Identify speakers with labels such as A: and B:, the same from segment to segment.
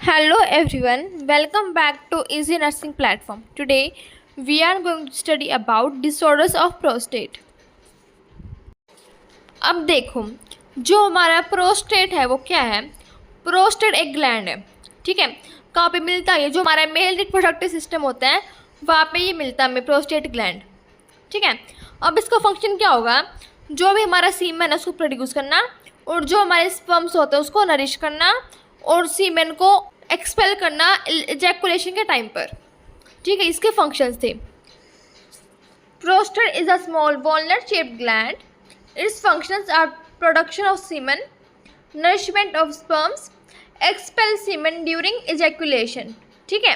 A: Hello everyone, welcome back to Easy Nursing Platform. Today we are going to study about disorders of prostate. अब देखो, जो हमारा prostate है वो क्या है? प्रोस्टेट एक ग्लैंड है, ठीक है। कहाँ पे मिलता है? जो हमारा मेल रिप्रोडक्टिव सिस्टम होता है वहाँ पे ये मिलता है हमें प्रोस्टेट ग्लैंड, ठीक है। अब इसका फंक्शन क्या होगा? जो भी हमारा सीमेन है उसको प्रोड्यूस करना, और जो हमारे स्पर्म्स होते हैं उसको नरिश करना, और सीमेन को एक्सपेल करना इजैकुलेशन के टाइम पर, ठीक है। इसके फंक्शंस थे। Prostate is a small walnut shaped gland. Its functions are production of semen, nourishment of sperms, expel semen during ejaculation, ठीक है।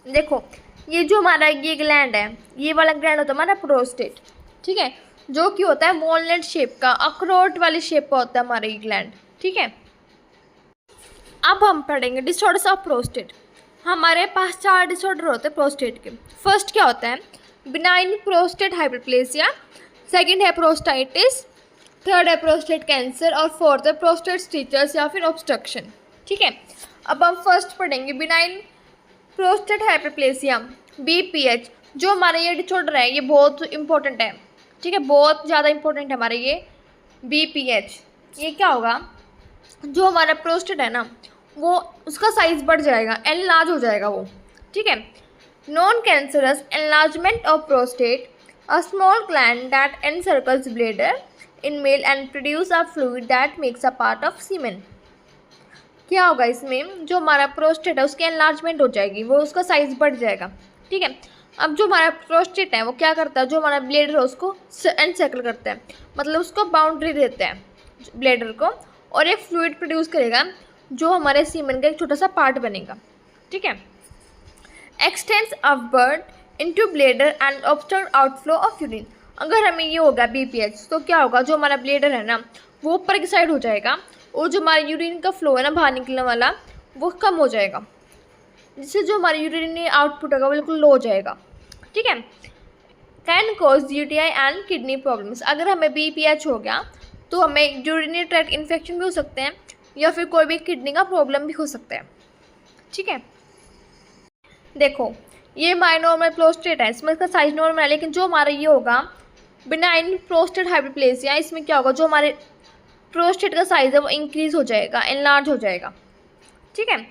A: देखो, ये जो हमारा ये ग्लैंड है, ये वाला ग्लैंड होता है हमारा प्रोस्टेट, ठीक है, जो कि होता है वॉलनट शेप का, अखरोट वाली शेप का होता है हमारा ये ग्लैंड, ठीक है। अब हम पढ़ेंगे डिसऑर्डर्स ऑफ प्रोस्टेट। हमारे पास 4 डिसऑर्डर होते हैं प्रोस्टेट के। फर्स्ट क्या होता है? बिनाइन प्रोस्टेट हाइपरप्लेसिया, सेकंड है प्रोस्टाइटिस, थर्ड है प्रोस्टेट कैंसर, और फोर्थ है प्रोस्टेट स्टिचर्स या फिर ऑब्स्ट्रक्शन, ठीक है। अब हम फर्स्ट पढ़ेंगे बिनाइन प्रोस्टेट हाइपरप्लेसिया, BPH। जो हमारा ये डिसऑर्डर है ये बहुत इंपॉर्टेंट है, ठीक है, बहुत ज़्यादा इंपॉर्टेंट है हमारा ये BPH। ये क्या होगा? जो हमारा प्रोस्टेट है ना, वो उसका साइज बढ़ जाएगा, एनलार्ज हो जाएगा वो, ठीक है। Non cancerous enlargement of prostate, a small gland that encircles bladder in male and produce a fluid that makes a part of semen. क्या होगा इसमें? जो हमारा प्रोस्टेट है उसकी एनलार्जमेंट हो जाएगी, वो उसका साइज बढ़ जाएगा, ठीक है। अब जो हमारा प्रोस्टेट है वो क्या करता है? जो हमारा ब्लैडर है उसको एनसर्कल करता है, मतलब उसको बाउंड्री देता है ब्लैडर को, और एक फ्लूइड प्रोड्यूस करेगा जो हमारे सीमेन का एक छोटा सा पार्ट बनेगा, ठीक है। X tends upward into bladder and obstruct outflow of urine. अगर हमें ये होगा BPH तो क्या होगा? जो हमारा ब्लैडर है ना वो ऊपर की साइड हो जाएगा, और जो हमारा यूरिन का फ्लो है ना बाहर निकलने वाला वो कम हो जाएगा, जिससे जो हमारा यूरिन आउटपुट होगा बिल्कुल लो हो जाएगा, ठीक है। Can cause UTI and kidney problems. अगर हमें BPH हो गया तो हमें यूरिनरी ट्रैक्ट इन्फेक्शन भी हो सकते हैं, या फिर कोई भी किडनी का प्रॉब्लम भी हो सकता है, ठीक है। देखो, ये हमारा नॉर्मल प्रोस्टेट है, इसमें इसका साइज नॉर्मल है, लेकिन जो हमारा ये होगा बिनाइन प्रोस्टेट हाइपरप्लेसिया, इसमें क्या होगा? जो हमारे प्रोस्टेट का साइज है वो इंक्रीज हो जाएगा, एनलार्ज हो जाएगा, ठीक है,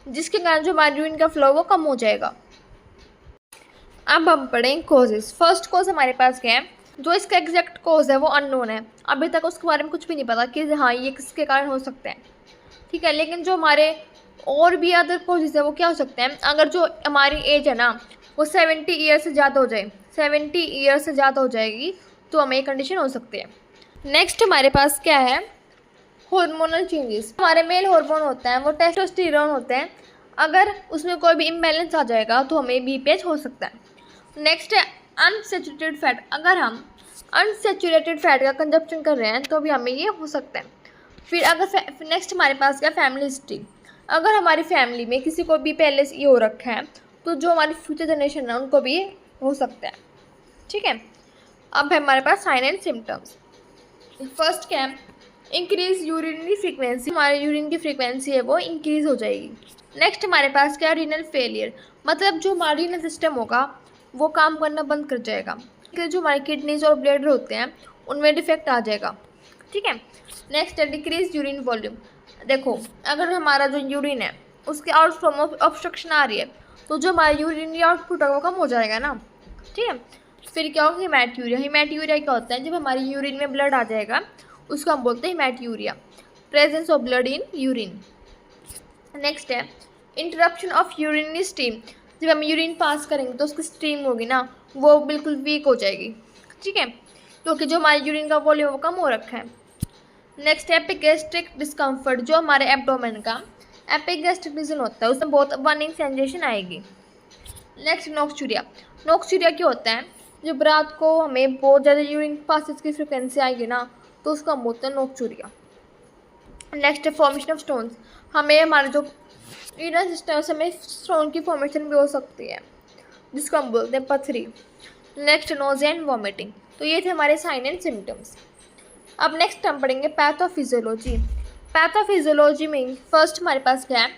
A: जिसके कारण जो हमारे यूरिन का फ्लो वो कम हो जाएगा। अब हम पढ़ें कॉजेज। फर्स्ट कॉज हमारे पास क्या है? जो इसका एग्जैक्ट कॉज है वो अननोन है, अभी तक उसके बारे में कुछ भी नहीं पता कि हाँ ये किसके कारण हो सकते हैं, ठीक है। लेकिन जो हमारे और भी अदर कॉजेज है वो क्या हो सकते हैं? अगर जो हमारी एज है ना वो 70 ईयर से ज़्यादा हो जाए, 70 ईयर से ज़्यादा हो जाएगी तो हमें ये कंडीशन हो सकती है। नेक्स्ट हमारे पास क्या है? Hormonal changes. हमारे मेल हार्मोन होता है वो टेस्टोस्टेरोन होते हैं, अगर उसमें कोई भी इम्बैलेंस आ जाएगा तो हमें BPH हो सकता है। नेक्स्ट है अनसेचुरेटेड फैट। अगर हम अनसेचुरेटेड फैट का कंजप्शन कर रहे हैं तो भी हमें ये हो सकता है। फिर अगर नेक्स्ट हमारे पास क्या? Family history. अगर हमारी फैमिली में किसी को भी पहले से ये हो रखा है तो जो हमारी फ्यूचर जनरेशन है उनको भी हो सकता है, ठीक है। अब है हमारे पास साइन एंड सिम्टम्स। फर्स्ट क्या है? Increase urinary frequency. हमारे यूरिन की फ्रीक्वेंसी है वो इंक्रीज हो जाएगी। नेक्स्ट हमारे पास क्या? रीनल फेलियर, मतलब जो हमारा रीनल सिस्टम होगा वो काम करना बंद कर जाएगा, जो हमारी किडनीज और ब्लैडर होते हैं उनमें डिफेक्ट आ जाएगा, ठीक है। नेक्स्ट है डिक्रीज यूरिन वॉल्यूम। देखो, अगर हमारा जो यूरिन है उसके आउटफ्लो में ऑब्स्ट्रक्शन आ रही है तो जो हमारा यूरिन आउटपुट है वो कम हो जाएगा ना, ठीक है। फिर क्या होगा? हिमैट्यूरिया। हिमैट्यूरिया क्या होता है? जब हमारी यूरिन में ब्लड आ जाएगा उसको हम बोलते हैं haematuria, presence of blood in urine. Next है इंटरप्शन ऑफ यूरिनरी स्ट्रीम। जब हम यूरिन पास करेंगे तो उसकी स्ट्रीम होगी ना वो बिल्कुल वीक हो जाएगी, ठीक है, क्योंकि जो हमारे यूरिन का वॉल्यूम वो कम हो रखा है। नेक्स्ट है एपिगैस्ट्रिक डिस्कम्फर्ट। जो हमारे एब्डोमेन का एपिगैस्ट्रिक रीजन होता है उसमें बहुत बर्निंग सेंसेशन आएगी। Next nocturia. नोक्चूरिया क्या होता है? जब रात को हमें बहुत ज़्यादा यूरिन पासेस की फ्रिक्वेंसी आएगी ना तो उसका हम बोलते हैं नोक्चूरिया। नेक्स्ट है फॉर्मेशन ऑफ स्टोन्स। हमें हमारे जो यूरिनरी सिस्टम से हमें स्टोन की फॉर्मेशन भी हो सकती है जिसको हम बोलते हैं पथरी। Next nausea and vomiting. तो ये थे हमारे साइन एंड सिम्टम्स। अब नेक्स्ट हम पढ़ेंगे पैथोफिजियोलॉजी। पैथोफिजियोलॉजी में फर्स्ट हमारे पास क्या है,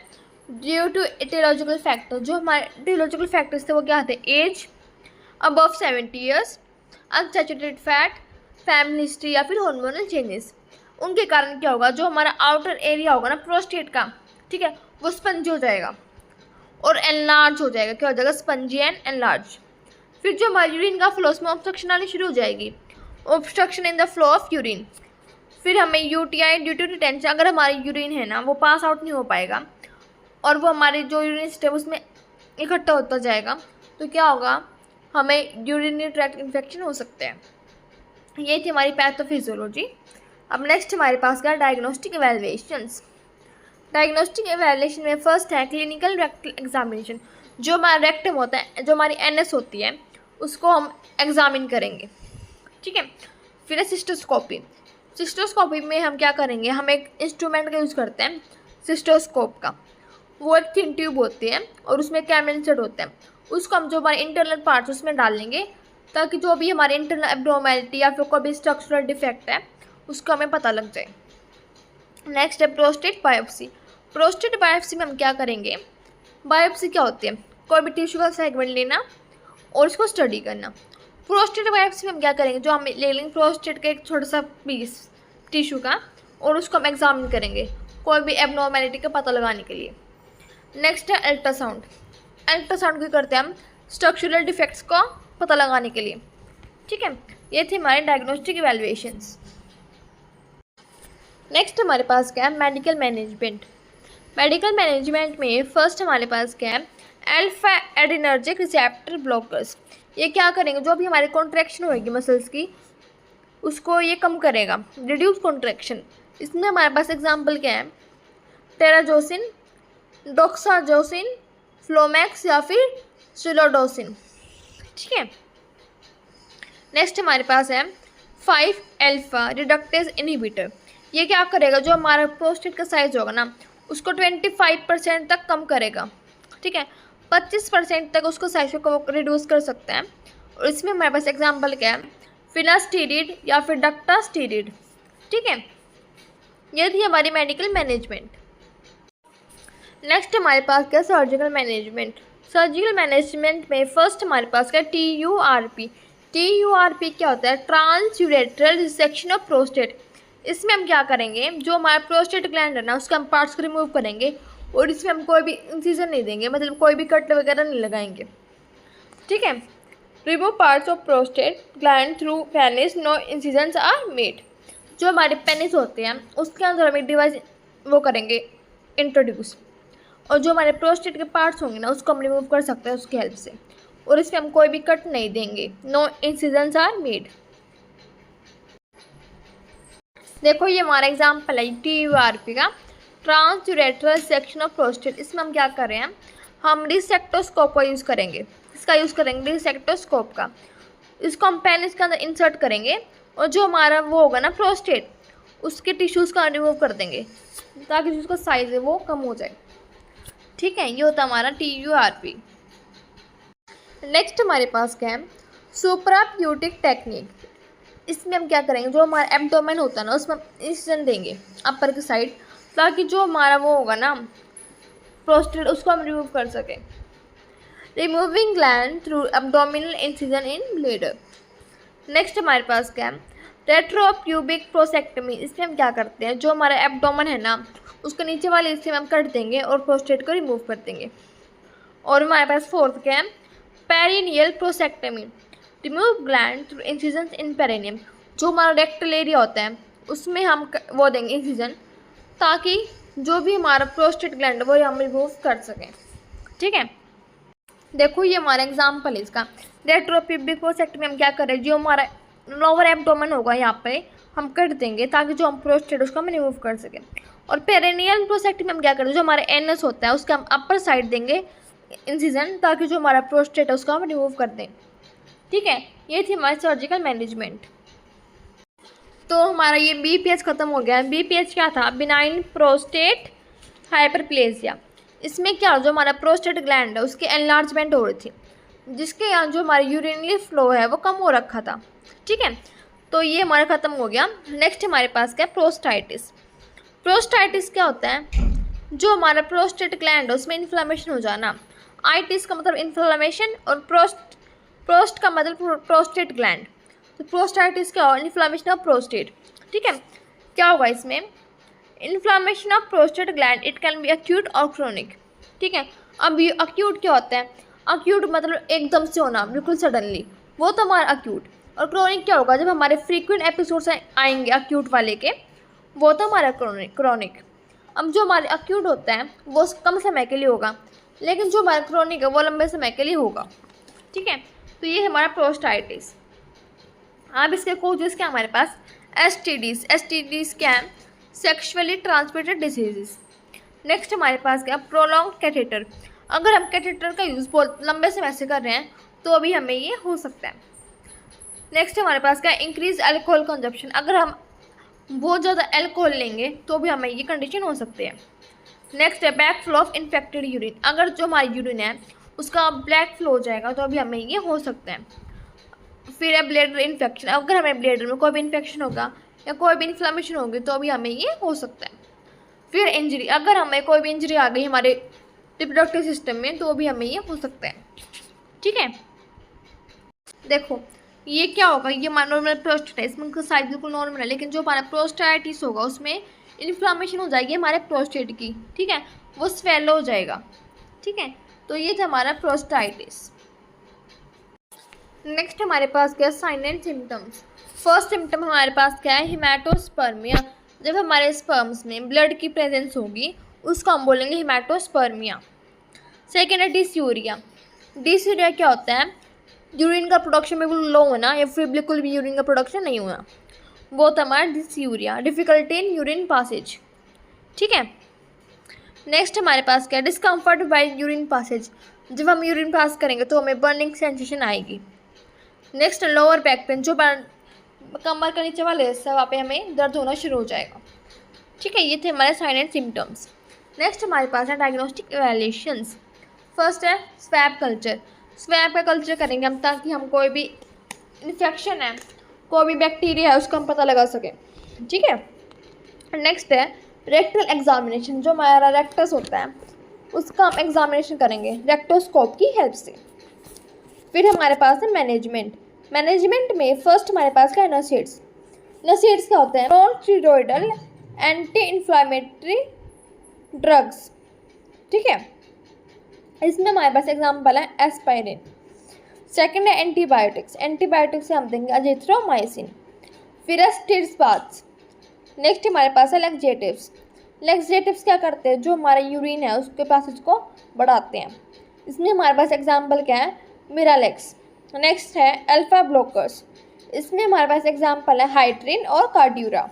A: ड्यू टू एटियोलॉजिकल फैक्टर, जो हमारे एटियोलॉजिकल फैक्टर्स थे वो क्या थे, as above 70 years, unsaturated fat, family history या फिर हार्मोनल चेंजेस। उनके कारण क्या होगा, जो हमारा आउटर एरिया होगा ना प्रोस्टेट का, ठीक है, वो स्पंजी हो जाएगा और एनलार्ज हो जाएगा। क्या हो जाएगा, स्पंजी एंड एनलार्ज। फिर जो हमारे यूरिन का फ्लो, उसमें ऑब्स्ट्रक्शन आनी शुरू हो जाएगी, obstruction in the flow of urine. फिर हमें यूटीआई ड्यू टू रिटेंशन, अगर हमारी यूरिन है ना वो पास आउट नहीं हो पाएगा और वो हमारे जो यूरिन सिस्टम उसमें इकट्ठा होता जाएगा, तो क्या होगा, हमें यूरिनरी ट्रैक्ट इन्फेक्शन हो सकते हैं। ये थी हमारी पैथोफिजियोलॉजी। अब नेक्स्ट हमारे पास क्या, डायग्नोस्टिक इवैल्यूएशंस। डायग्नोस्टिक इवैल्यूएशन में फर्स्ट है क्लिनिकल रेक्टल एग्जामिनेशन। जो हमारा रेक्टम होता है, जो हमारी एनएस होती है, उसको हम एग्जामिन करेंगे, ठीक है। फिर है सिस्टोस्कोपी। सिस्टोस्कोपी में हम क्या करेंगे, हम एक इंस्ट्रूमेंट का यूज़ करते हैं सिस्टोस्कोप का। वो एक थिन ट्यूब होती है और उसमें कैमरा इंसर्ट होता है, उसको हम जो हमारे इंटरनल पार्ट्स उसमें डाल लेंगे, ताकि जो भी हमारे इंटरनल एब्नॉर्मैलिटी या फिर कोई भी स्ट्रक्चरल डिफेक्ट है उसका हमें पता लग जाए। नेक्स्ट है प्रोस्टेट बायोप्सी। प्रोस्टेट बायोप्सी में हम क्या करेंगे, बायोप्सी क्या होती है, कोई भी टिश्यू का सेगमेंट लेना और उसको स्टडी करना। प्रोस्टेट बायोप्सी में हम क्या करेंगे, जो हम ले लेंगे प्रोस्टेट का एक छोटा सा पीस टिश्यू का और उसको हम एग्जामिन करेंगे कोई भी एबनॉर्मैलिटी का पता लगाने के लिए। नेक्स्ट है अल्ट्रासाउंड। अल्ट्रासाउंड को करते हैं हम स्ट्रक्चरल डिफेक्ट्स को पता लगाने के लिए, ठीक है। ये थे हमारे डायग्नोस्टिक इवैल्यूएशंस। नेक्स्ट हमारे पास क्या है, मेडिकल मैनेजमेंट। मेडिकल मैनेजमेंट में फर्स्ट हमारे पास क्या है, अल्फा एडिनर्जिक रिसेप्टर ब्लॉकर्स। ये क्या करेंगे, जो भी हमारी कॉन्ट्रैक्शन होगी मसल्स की उसको ये कम करेगा, रिड्यूस कॉन्ट्रैक्शन। इसमें हमारे पास एग्जांपल क्या है, टेराजोसिन, डॉक्साजोसिन, फ्लोमैक्स या फिर सिलोडोसिन, ठीक है। नेक्स्ट हमारे पास है 5 अल्फा रिडक्टेज इनहिबिटर। ये क्या करेगा, जो हमारा प्रोस्टेट का साइज होगा ना उसको 25% तक कम करेगा, ठीक है। 25% तक उसको साइज को रिड्यूस कर सकते हैं। और इसमें हमारे पास एग्जांपल क्या है, फिनास्टीरिड या फिर डक्टास्टीरिड, ठीक है। ये थी हमारी मेडिकल मैनेजमेंट। नेक्स्ट हमारे पास क्या, सर्जिकल मैनेजमेंट। सर्जिकल मैनेजमेंट में फर्स्ट हमारे पास क्या, TURP। TURP क्या होता है, ट्रांसयूरेट्रल रिसेक्शन ऑफ प्रोस्टेट। इसमें हम क्या करेंगे, जो हमारा प्रोस्टेट ग्लैंड है ना उसके हम पार्ट्स को रिमूव करेंगे और इसमें हम कोई भी इंसिजन नहीं देंगे, मतलब कोई भी कट वगैरह नहीं लगाएंगे, ठीक है। Remove parts of prostate gland through penis, no incisions are made. जो हमारे पेनिस होते हैं उसके अंदर हम एक डिवाइस वो करेंगे इंट्रोड्यूस, और जो हमारे प्रोस्टेट के पार्ट्स होंगे ना उसको हम रिमूव कर सकते हैं उसकी हेल्प से, और इसमें हम कोई भी कट नहीं देंगे, नो इंसिजन्स आर मेड। देखो ये हमारा एग्जाम्पल है TURP का, ट्रांसयूरेट्रल सेक्शन ऑफ प्रोस्टेट। इसमें हम क्या कर रहे हैं, हम रिसेक्टोस्कोप का यूज़ करेंगे, इसका यूज़ करेंगे रिसेक्टोस्कोप का। इसको हम पेनिस के अंदर इंसर्ट करेंगे और जो हमारा वो होगा ना प्रोस्टेट उसके टिश्यूज़ का रिमूव कर देंगे ताकि जिसका साइज़ है वो कम हो जाए, ठीक है। ये होता है हमारा TURP। नेक्स्ट हमारे पास क्या है, सुप्राप्यूटिक टेक्निक। इसमें हम क्या करेंगे, जो हमारा एब्डोमेन होता है ना उसमें हम इंसिजन देंगे अपर की साइड, ताकि जो हमारा वो होगा ना प्रोस्टेट उसको हम रिमूव कर सकें। Removing gland through abdominal incision in bladder. Next हमारे पास क्या है, रेट्रोप्यूबिक प्रोसेक्टमी। इसमें हम क्या करते हैं, जो हमारा एब्डोमेन है ना उसके नीचे वाले हिस्से में हम कट देंगे और प्रोस्टेट को रिमूव कर देंगे। और हमारे पास फोर्थ क्या है, perineal prostatectomy. Remove gland through incision in perineum. जो हमारा रेक्टल एरिया होता है उसमें हम वो देंगे इंसिजन, ताकि जो भी हमारा प्रोस्टेट ग्लैंड वो हम रिमूव कर सकें, ठीक है। देखो ये हमारा एग्जाम्पल है इसका, रेट्रोप्यूबिक प्रोसेक्टमी में हम क्या करें, जो हमारा लोअर एब्डोमेन होगा यहाँ पे हम कट देंगे ताकि जो हम प्रोस्टेट उसको हम रिमूव कर सकें। और पेरिनियल प्रोसेक्टमी में हम क्या करें, जो हमारा एनस होता है उसका हम अपर साइड देंगे इंसिजन, ताकि जो हमारा प्रोस्टेट है उसको हम रिमूव कर दें, ठीक है। ये थी हमारी सर्जिकल मैनेजमेंट। तो हमारा ये BPH ख़त्म हो गया है। BPH क्या था, बिनाइन प्रोस्टेट हाइपरप्लेजिया। इसमें क्या, जो हमारा प्रोस्टेट ग्लैंड है उसकी एनलार्जमेंट हो रही थी, जिसके यहाँ जो हमारा यूरिनरी फ्लो है वो कम हो रखा था, ठीक है। तो ये हमारा ख़त्म हो गया। नेक्स्ट हमारे पास क्या है, प्रोस्टाइटिस। प्रोस्टाइटिस क्या होता है? जो हमारा प्रोस्टेट ग्लैंड है उसमें इन्फ्लामेशन हो जाना। आइटिस का मतलब इन्फ्लामेशन और प्रोस्ट का मतलब प्रोस्टेट ग्लैंड। तो प्रोस्टाइटिस क्या होगा? Inflammation of prostate. ठीक है, क्या होगा इसमें? Inflammation of prostate gland, it can be acute और क्रोनिक। ठीक है, अब ये अक्यूट क्या होता है? अक्यूट मतलब एकदम से होना, बिल्कुल सडनली, वो तो हमारा अक्यूट। और क्रोनिक क्या होगा? जब हमारे फ्रीक्वेंट एपिसोड्स आएंगे अक्यूट वाले के, वो तो हमारा क्रोनिक। अब जो हमारे अक्यूट होता है वो कम समय के लिए होगा, लेकिन जो हमारा क्रोनिक है वो लंबे समय के लिए होगा। ठीक है, तो ये हमारा प्रोस्टाइटिस। अब इसके कोजेस क्या हमारे पास? एसटीडीज क्या है? Sexually transmitted diseases. नेक्स्ट हमारे पास क्या? Prolong catheter. अगर हम कैथेटर का यूज़ बहुत लंबे समय से कर रहे हैं तो अभी हमें ये हो सकता है। नेक्स्ट हमारे पास क्या? Increase alcohol consumption. अगर हम बहुत ज़्यादा अल्कोहल लेंगे तो भी हमें ये कंडीशन हो सकती है। नेक्स्ट है back flow of infected urine. अगर जो हमारी यूरिन है उसका ब्लैक फ्लो हो जाएगा तो अभी हमें ये हो सकता है। फिर है ब्लेडर इन्फेक्शन। अगर हमें ब्लेडर में कोई भी इन्फेक्शन होगा या कोई भी इन्फ्लामेशन होगी तो भी हमें ये हो सकता है। फिर इंजरी, अगर हमें कोई भी इंजरी आ गई हमारे रिप्रोडक्टिव सिस्टम में तो भी हमें ये हो सकता है। ठीक है, देखो ये क्या होगा? ये नॉर्मल प्रोस्टेटाइटिस में उनका साइज बिल्कुल नॉर्मल है, लेकिन जो हमारा प्रोस्टाइटिस होगा उसमें इन्फ्लामेशन हो जाएगी हमारे प्रोस्टेट की। ठीक है, वो स्वेलो हो जाएगा। ठीक है, तो ये था हमारा प्रोस्टाइटिस। नेक्स्ट हमारे पास क्या? Sign and symptoms. First symptom हमारे पास क्या है? हिमैटोस्पर्मिया। जब हमारे स्पर्म्स में ब्लड की प्रेजेंस होगी उसको हम बोलेंगे हिमैटोस्पर्मिया। सेकेंड है डिस्यूरिया। डिस्यूरिया क्या होता है? यूरिन का प्रोडक्शन बिल्कुल लो होना या फिर बिल्कुल भी यूरिन का प्रोडक्शन नहीं होना, वो होता है हमारा dysuria. Difficulty in urine passage. ठीक है, नेक्स्ट हमारे पास क्या? Discomfort by urine passage. जब हम यूरिन पास करेंगे तो हमें बर्निंग सेंसेशन आएगी। नेक्स्ट लोअर बैक पेन, जो कमर का नीचे वाले हिस्सा वहाँ पे हमें दर्द होना शुरू हो जाएगा। ठीक है, ये थे हमारे साइन एंड सिम्टम्स। नेक्स्ट हमारे पास है डायग्नोस्टिक इवैल्यूएशंस। फर्स्ट है स्वैब कल्चर। स्वैब का कल्चर करेंगे हम ताकि हम कोई भी इन्फेक्शन है, कोई भी बैक्टीरिया है उसका हम पता लगा सकें। ठीक है, नेक्स्ट है रेक्टल एग्जामिनेशन। जो हमारा रेक्टस होता है उसका हम एग्जामिनेशन करेंगे रेक्टोस्कोप की हेल्प से। फिर हमारे पास है मैनेजमेंट। मैनेजमेंट में फर्स्ट हमारे पास क्या है? नसेड्स। नसेड्स क्या होते हैं? Non steroidal anti inflammatory drugs. ठीक है, इसमें हमारे पास एग्जाम्पल है एस्पाइरिन। सेकेंड है एंटीबायोटिक्स। एंटीबायोटिक्स से हम देंगे अजिथ्रोमाइसिन। फिर है स्टिर्स बाथ्स। नेक्स्ट हमारे पास है लैक्सेटिव्स। लैक्सेटिव्स क्या करते हैं? जो हमारा यूरिन है उसके पैसेज को बढ़ाते हैं। इसमें हमारे पास एग्जाम्पल क्या है? मिरालेक्स। नेक्स्ट है अल्फा ब्लॉकर्स। इसमें हमारे पास एग्जाम्पल है हाइड्रिन और कार्ड्यूरा।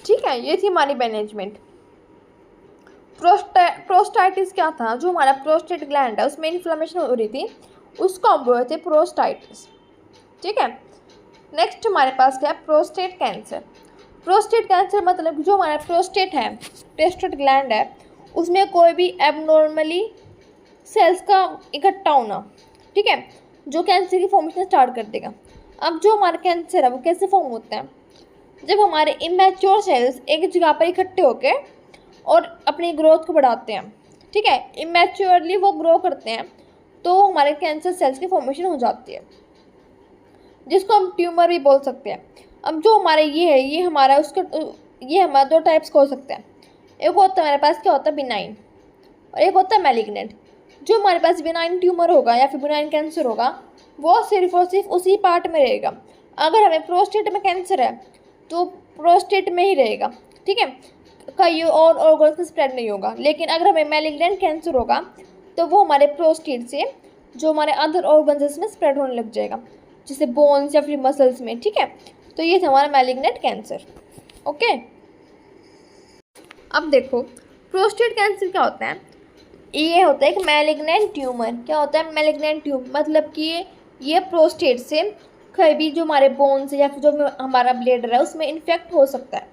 A: ठीक है, ये थी हमारी मैनेजमेंट। प्रोस्टाइटिस क्या था? जो हमारा प्रोस्टेट ग्लैंड है उसमें इन्फ्लेमेशन हो रही थी, उसको हम बोलते थे प्रोस्टाइटिस। ठीक है, नेक्स्ट हमारे पास क्या है? Prostate cancer. प्रोस्टेट कैंसर मतलब जो हमारा प्रोस्टेट है, प्रोस्टेट ग्लैंड है, उसमें कोई भी एबनॉर्मली सेल्स का इकट्ठा होना। ठीक है, जो कैंसर की फॉर्मेशन स्टार्ट कर देगा। अब जो हमारा कैंसर है वो कैसे फॉर्म होता है? जब हमारे इमेच्योर सेल्स एक जगह पर इकट्ठे होकर और अपनी ग्रोथ को बढ़ाते हैं। ठीक है, इमेच्योरली वो ग्रो करते हैं तो हमारे कैंसर सेल्स की फॉर्मेशन हो जाती है, जिसको हम ट्यूमर भी बोल सकते हैं। अब जो हमारे ये है, ये हमारा दो टाइप्स का हो सकता है। एक होता है हमारे पास क्या होता है? बिनाइन, और एक होता है मैलिग्नेंट। जो हमारे पास बिनाइन ट्यूमर होगा या फिर बिनाइन कैंसर होगा वो सिर्फ और सिर्फ उसी पार्ट में रहेगा। अगर हमें प्रोस्टेट में कैंसर है तो प्रोस्टेट में ही रहेगा। ठीक है, कई और ऑर्गन्स में स्प्रेड नहीं होगा। लेकिन अगर हमें मैलिग्नेंट कैंसर होगा तो वो हमारे प्रोस्टेट से जो हमारे अदर ऑर्गन्स में स्प्रेड होने लग जाएगा, जैसे बोन्स या फिर मसल्स में। ठीक है, तो ये था हमारा मैलिग्नेंट कैंसर। ओके, अब देखो प्रोस्टेट कैंसर क्या होता है? ये होता है एक मैलिग्नेंट ट्यूमर। क्या होता है मैलिग्नेंट ट्यूमर? मतलब कि ये प्रोस्टेट से कहीं भी जो हमारे बोन्स या फिर जो हमारा ब्लेडर है उसमें इन्फेक्ट हो सकता है।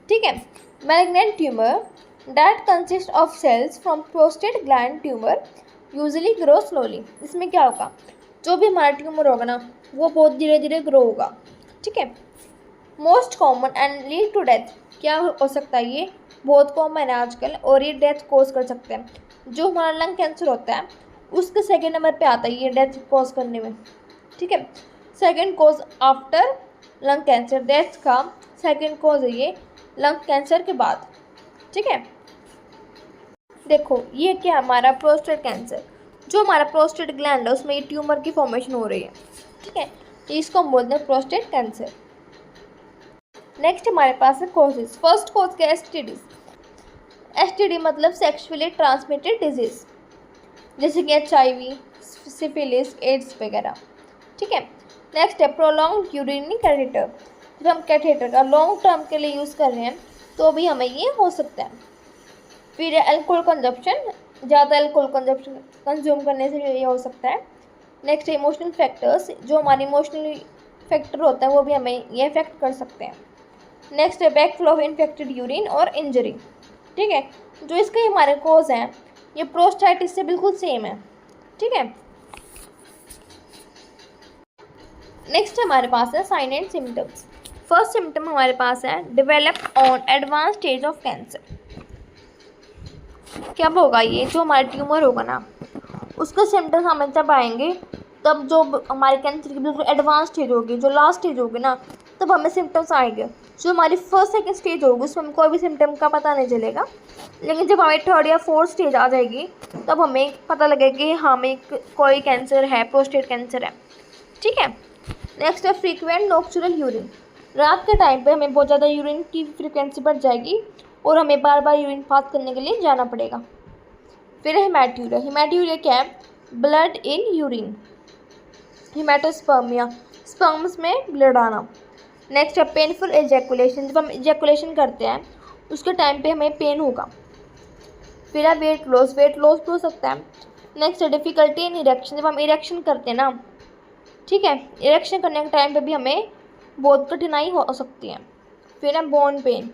A: ठीक है, malignant tumour that consist of cells from prostate gland tumour usually grow slowly. इसमें क्या होगा? जो भी हमारा ट्यूमर होगा ना वो बहुत धीरे धीरे ग्रो होगा। ठीक है, most common and lead to death, क्या हो सकता है ये बहुत कॉमन है आजकल और ये डेथ कॉज कर सकते हैं। जो हमारा लंग कैंसर होता है उसके सेकेंड नंबर पे आता है ये डेथ कॉज करने में, ठीक है। Second cause after lung cancer, death का सेकेंड कॉज है ये लंग कैंसर के बाद, ठीक है। देखो ये क्या हमारा प्रोस्टेट कैंसर, जो हमारा प्रोस्टेट ग्लैंड है उसमें ये ट्यूमर की फॉर्मेशन हो रही है, ठीक है, इसको हम बोलते हैं प्रोस्टेट कैंसर। नेक्स्ट हमारे पास है कॉजेज। फर्स्ट कॉज क्या है, एसटीडी। एसटीडी मतलब सेक्सुअली ट्रांसमिटेड डिजीज, जैसे कि HIV, सिफिलिस, एड्स वगैरह, ठीक है। नेक्स्ट है प्रोलॉन्ग यूरिनरी कैथेटर, जब हम कैथेटर का लॉन्ग टर्म के लिए यूज़ कर रहे हैं तो भी हमें ये हो सकता है। फिर अल्कोहल कंजप्शन, ज़्यादा अल्कोहल कंज्यूम करने से ये हो सकता है। नेक्स्ट है इमोशनल फैक्टर्स, जो हमारे इमोशनल फैक्टर होता है वो भी हमें ये इफेक्ट कर सकते हैं। नेक्स्ट है बैकफ्लो ऑफ इन्फेक्टेड यूरिन और इंजरी, ठीक है, जो इसके हमारे कोज हैं ये प्रोस्टाइटिस से बिल्कुल सेम है, ठीक है। नेक्स्ट हमारे पास है sign and symptoms. First symptom हमारे पास है develop on advance stage of cancer. क्या होगा ये, जो हमारा ट्यूमर होगा ना उसके सिम्टम्स हमें तब आएंगे तब जो हमारे कैंसर की बिल्कुल एडवांस स्टेज होगी, जो लास्ट स्टेज होगी ना तब हमें सिम्टम्स आएंगे। जो हमारी फर्स्ट सेकंड स्टेज होगी उसमें हमें कोई भी सिम्टम का पता नहीं चलेगा, लेकिन जब हमें थर्ड या फोर्थ स्टेज आ जाएगी तब हमें पता लगेगा कि हमें कोई कैंसर है, प्रोस्टेट कैंसर है, ठीक है। नेक्स्ट है फ्रीक्वेंट नॉक्चुरल यूरिन, रात के टाइम पे हमें बहुत ज़्यादा यूरिन की फ्रीक्वेंसी बढ़ जाएगी और हमें बार बार यूरिन पास करने के लिए जाना पड़ेगा। फिर हेमाटूरिया। हेमाटूरिया क्या है, ब्लड इन यूरिन। हेमाटोस्पर्मिया, स्पर्म्स में ब्लड आना। नेक्स्ट है पेनफुल एजैकुलेशन, जब हम एजैकुलेशन करते हैं उसके टाइम पे हमें पेन होगा। फिर है वेट लॉस, वेट लॉस भी हो सकता है। नेक्स्ट है डिफिकल्टी इन इरेक्शन, जब हम इरेक्शन करते हैं ना, ठीक है, इरेक्शन करने के टाइम पे भी हमें बहुत कठिनाई हो सकती है। फिर है बोन पेन,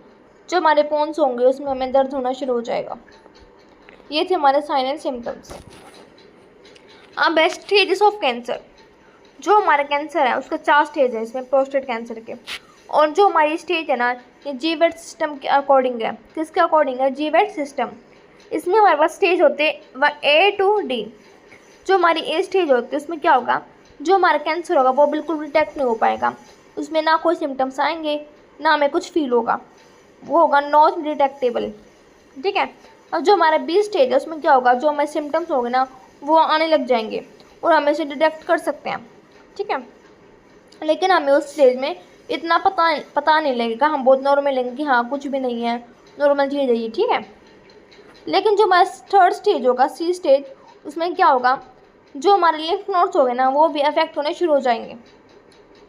A: जो हमारे बोन्स होंगे उसमें हमें दर्द होना शुरू हो जाएगा। ये थे हमारे साइन एंड सिम्टम्स। अब है स्टेजेस ऑफ कैंसर। जो हमारा कैंसर है उसका 4 स्टेज है इसमें प्रोस्टेट कैंसर के, और जो हमारी स्टेज है ना ये जीवेट सिस्टम के अकॉर्डिंग है। किसके अकॉर्डिंग है, जीवेट सिस्टम। इसमें हमारे पास स्टेज होते हैं A to D। जो हमारी ए स्टेज होती है उसमें क्या होगा, जो हमारा कैंसर होगा वो बिल्कुल डिटेक्ट नहीं हो पाएगा, उसमें ना कोई सिम्टम्स आएंगे ना हमें कुछ फील होगा, वो होगा नॉट डिटेक्टेबल, ठीक है। और जो हमारा B स्टेज है उसमें क्या होगा, जो हमारे सिम्टम्स होंगे ना वो आने लग जाएंगे और हम इसे डिटेक्ट कर सकते हैं, ठीक है। लेकिन हमें उस स्टेज में इतना पता नहीं लगेगा, हम बहुत नॉर्मल लेंगे कि हाँ कुछ भी नहीं है, नॉर्मल चीज़ है ये, ठीक है। लेकिन जो हमारा थर्ड स्टेज होगा C स्टेज, उसमें क्या होगा, जो हमारे लिम्फ नोड्स हो गए ना वो भी अफेक्ट होने शुरू हो जाएंगे।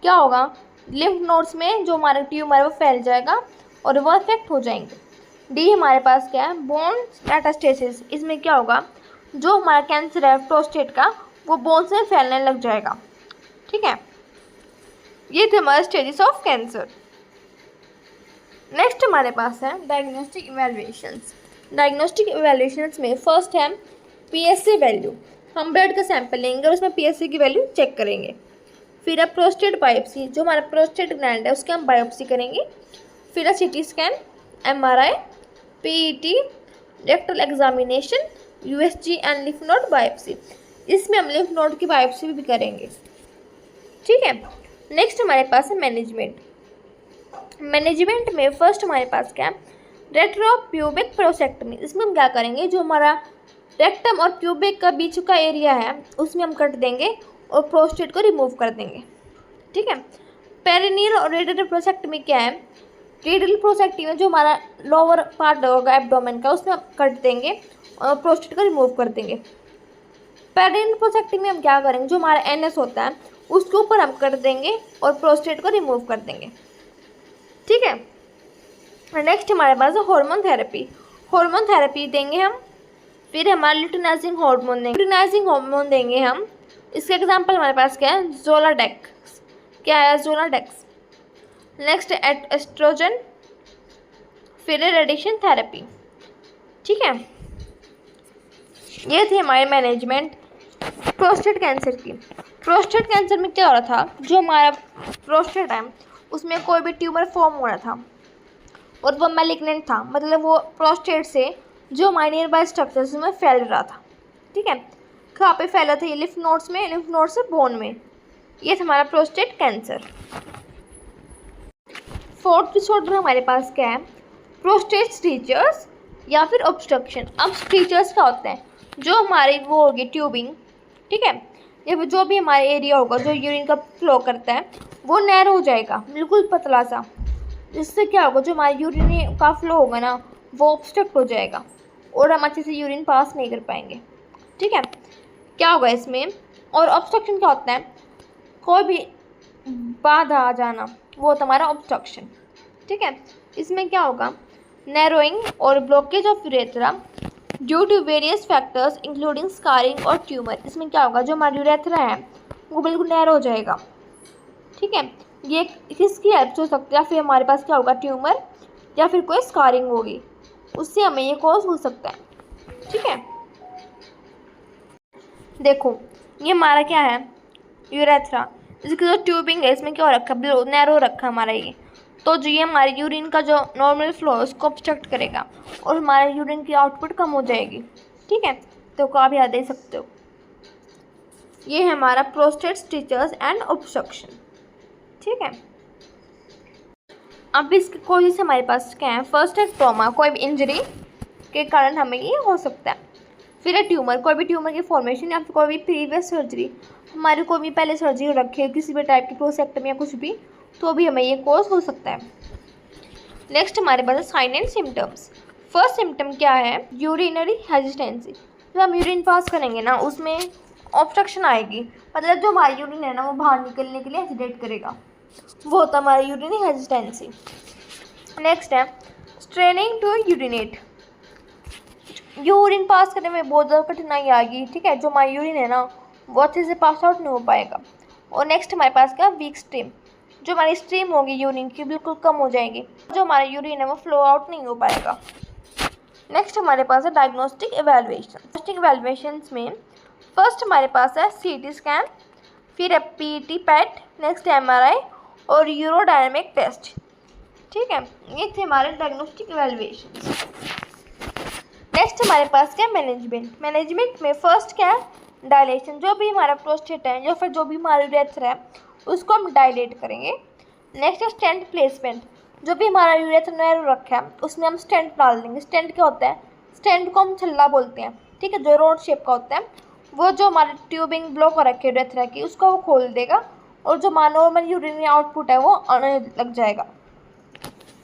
A: क्या होगा, लिम्फ नोड्स में जो हमारा ट्यूमर है वो फैल जाएगा और वो अफेक्ट हो जाएंगे। D हमारे पास क्या है, बोन मेटास्टेसिस। इसमें क्या होगा, जो हमारा कैंसर है प्रोस्टेट का वो बोन से फैलने लग जाएगा, ठीक है। ये थे हमारे स्टेजेस ऑफ कैंसर। नेक्स्ट हमारे पास है डायग्नोस्टिक इवैल्यूएशंस। डायग्नोस्टिक इवैल्यूएशंस में फर्स्ट है PSA वैल्यू। हम ब्लड का सैंपल लेंगे और उसमें PSA की वैल्यू चेक करेंगे। फिर है प्रोस्टेट बायोप्सी, जो हमारा प्रोस्टेट ग्लैंड है उसके हम बायोप्सी करेंगे। फिर है CT scan, MRI, PET, rectal examination, USG and lymph node biopsy. इसमें हम लिम्फ नोड की बायोप्सी भी करेंगे, ठीक है। नेक्स्ट हमारे पास है मैनेजमेंट। मैनेजमेंट में फर्स्ट हमारे पास क्या है, रेट्रोप्यूबिक प्रोसेक्टमी। इसमें हम क्या करेंगे, जो हमारा रेक्टम और प्यूबिक का बीच का एरिया है उसमें हम कट देंगे और प्रोस्टेट को रिमूव कर देंगे, ठीक है। पेरिनियल और रेडियल प्रोसेक्टमी क्या है, रेडियल प्रोसेक्टमी में जो हमारा लोअर पार्ट होगा एब्डोमेन का उसमें हम कट देंगे और प्रोस्टेट को रिमूव कर देंगे। पेरिनियल प्रोसेक्टमी में हम क्या करेंगे, जो हमारा NS होता है उसके ऊपर हम कट देंगे और प्रोस्टेट को रिमूव कर देंगे, ठीक है। नेक्स्ट हमारे पास है हार्मोन थेरेपी। हार्मोन थेरेपी देंगे हम। फिर हमारा ल्यूटिनाइजिंग हार्मोन देंगे, ल्यूटिनाइजिंग हार्मोन देंगे हम। इसका एग्जांपल हमारे पास क्या है, जोलाडेक्स। क्या है, जोलाडेक्स। Next estrogen. फिर रेडिएशन थेरेपी, ठीक है। ये थी हमारे मैनेजमेंट प्रोस्टेट कैंसर की। प्रोस्टेट कैंसर में क्या हो रहा था, जो हमारा प्रोस्टेट है उसमें कोई भी ट्यूमर फॉर्म हो रहा था और वो मैलिग्नेंट था, मतलब वो प्रोस्टेट से जो हमारे नियर बाय स्ट्रक्चर्स में फैल रहा था। ठीक है, कहाँ पे फैला था ये? लिम्फ नोड्स में, लिम्फ नोड से बोन में। ये था हमारा प्रोस्टेट कैंसर। फोर्थ डिसऑर्डर हमारे पास क्या है? प्रोस्टेट स्टीचर्स या फिर ऑब्स्ट्रक्शन। अब स्टीचर्स क्या होते हैं? जो हमारी वो होगी ट्यूबिंग, ठीक है, या फिर जो भी हमारा एरिया होगा जो यूरिन का फ्लो करता है वो नैरो हो जाएगा, बिल्कुल पतला सा। इससे क्या होगा? जो हमारा यूरिन का फ्लो होगा ना वो ऑब्स्ट्रक्ट हो जाएगा और हम अच्छे से यूरिन पास नहीं कर पाएंगे। ठीक है, क्या होगा इसमें? और ऑब्स्ट्रक्शन क्या होता है? कोई भी बाधा आ जाना, वो होता है हमारा ऑब्स्ट्रक्शन। ठीक है, इसमें क्या होगा? नैरोइंग और blockage of urethra due to various factors including scarring और ट्यूमर। इसमें क्या होगा? जो हमारा यूरेथ्रा है वो बिल्कुल नैरो हो जाएगा। ठीक है, ये किसकी हेल्प से हो सकती है? या फिर हमारे पास क्या होगा? ट्यूमर या फिर कोई स्कारिंग होगी, उससे हमें ये कॉज हो सकता है। ठीक है, देखो ये हमारा क्या है? यूरेथ्रा। इसकी जो ट्यूबिंग है इसमें क्या हो रखा है? नैरो रखा है हमारा ये। तो जो ये हमारे यूरिन का जो नॉर्मल फ्लो है उसको ऑब्स्ट्रक्ट करेगा और हमारे यूरिन की आउटपुट कम हो जाएगी। ठीक है, तो आप याद दे सकते हो। ये है हमारा प्रोस्टेट स्टिचर्स एंड ऑब्स्ट्रक्शन। ठीक है, अब इसके कॉजेस हमारे पास क्या है? फर्स्ट है ट्रॉमा, कोई भी इंजरी के कारण हमें ये हो सकता है। फिर है ट्यूमर, कोई भी ट्यूमर की फॉर्मेशन या फिर कोई भी प्रीवियस सर्जरी, हमारी कोई भी पहले सर्जरी रखी है किसी भी टाइप की प्रोसेक्टमी या कुछ भी, तो भी हमें ये कॉज हो सकता है। नेक्स्ट हमारे पास है sign and symptoms. First symptom क्या है? Urinary hesitancy. जब हम यूरिन पास करेंगे ना उसमें ऑब्स्ट्रक्शन आएगी, मतलब जो हमारी यूरिन है ना वो बाहर निकलने के लिए हेजिटेट करेगा, वो होता है हमारी यूरिनरी हेजिटेंसी। नेक्स्ट है straining to urinate. Urine pass करने में बहुत ज़्यादा कठिनाई आएगी। ठीक है, जो हमारी यूरिन है ना वो अच्छे से पास आउट नहीं हो पाएगा। और नेक्स्ट हमारे पास क्या? Weak stream. जो हमारी स्ट्रीम होगी यूरिन की बिल्कुल कम हो जाएगी, जो हमारा यूरिन है वो फ्लो आउट नहीं हो पाएगा। नेक्स्ट हमारे पास है डायग्नोस्टिक एवेलुएशन। डायग्नोस्टिक एवेलुएशंस में फर्स्ट हमारे पास है सीटी स्कैन, फिर है पीटी पैट, नेक्स्ट है एमआरआई और यूरोडायनेमिक टेस्ट। ठीक है, ये थे हमारे डायग्नोस्टिक एवेलुएशन। नेक्स्ट हमारे पास क्या? मैनेजमेंट। मैनेजमेंट में फर्स्ट क्या है? डायलेशन। जो भी हमारा प्रोस्टेट है या फिर जो भी हमारा यूरेथ्रा है उसको हम डायलेट करेंगे। नेक्स्ट है स्टेंट प्लेसमेंट। जो भी हमारा यूरेथ्रा नैरो रखा है उसमें हम स्टेंट डाल देंगे। स्टेंट क्या होता है? स्टेंट को हम छल्ला बोलते हैं। ठीक है, जो रोड शेप का होता है वो जो हमारी ट्यूबिंग ब्लॉक हो रखी है यूरेथ्रा की उसको वो खोल देगा और जो हमारा नॉर्मल यूरिनरी आउटपुट है वो आने लग जाएगा।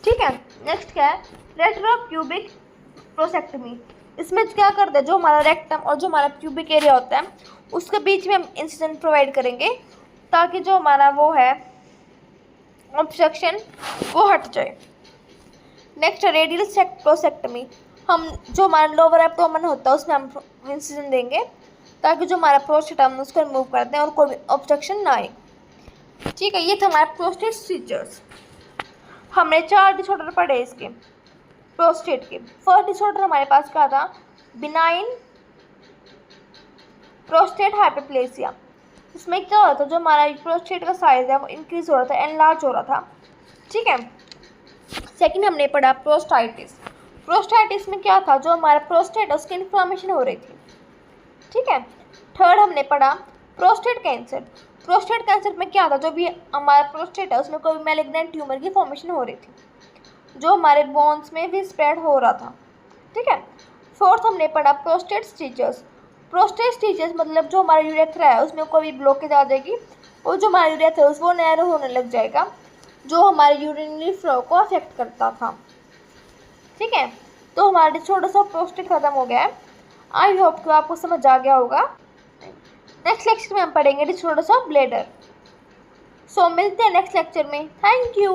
A: ठीक है, नेक्स्ट क्या है? रेट्रोप्यूबिक प्रोसेक्टमी। इसमें क्या करते हैं? जो हमारा रेक्टम और जो हमारा प्यूबिक एरिया होता है उसके बीच में हम इंसिजन प्रोवाइड करेंगे ताकि जो हमारा वो है ऑब्स्ट्रक्शन वो हट जाए। Next radial prostatectomy. हम जो हमारा लोअर एब्डोमेन होता है उसमें हम इंसिजन देंगे ताकि जो हमारा प्रोस्टेट हम उसको रिमूव करते हैं और कोई ऑब्स्ट्रक्शन ना आए। ठीक है, ये था हमारा प्रोस्टेट स्टिचर्स। हमने 4 डिसऑर्डर पढ़े इसके प्रोस्टेट के। फर्स्ट डिसऑर्डर हमारे पास क्या था? Benign prostate hyperplasia. इसमें क्या हो रहा था? जो हमारा प्रोस्टेट का साइज है वो इंक्रीज हो रहा था, एनलार्ज हो रहा था। ठीक है, सेकंड हमने पढ़ा प्रोस्टाइटिस। प्रोस्टाइटिस में क्या था? जो हमारा प्रोस्टेट है उसकी इन्फ्लामेशन हो रही थी। ठीक है, थर्ड हमने पढ़ा प्रोस्टेट कैंसर। प्रोस्टेट कैंसर में क्या था? जो भी हमारा प्रोस्टेट है उसमें कोई मैलिग्नेंट ट्यूमर की फॉर्मेशन हो रही थी जो हमारे बोन्स में भी स्प्रेड हो रहा था। ठीक है, फोर्थ हमने पढ़ा प्रोस्टेट स्टिचर्स। प्रोस्टेट स्टिचेस मतलब जो हमारा यूरेथ्रा है उसमें कोई ब्लॉकेज आ जाएगी और जो हमारा यूरेथ्रा है वो नैरो होने लग जाएगा जो हमारे यूरिनरी फ्लो को अफेक्ट करता था। ठीक है, तो हमारा डिसऑर्डर्स ऑफ प्रोस्टेट खत्म हो गया है। आई होप कि आपको समझ आ गया होगा। नेक्स्ट लेक्चर में हम पढ़ेंगे डिसऑर्डर्स ऑफ ब्लैडर। सो मिलते हैं नेक्स्ट लेक्चर में। Thank you.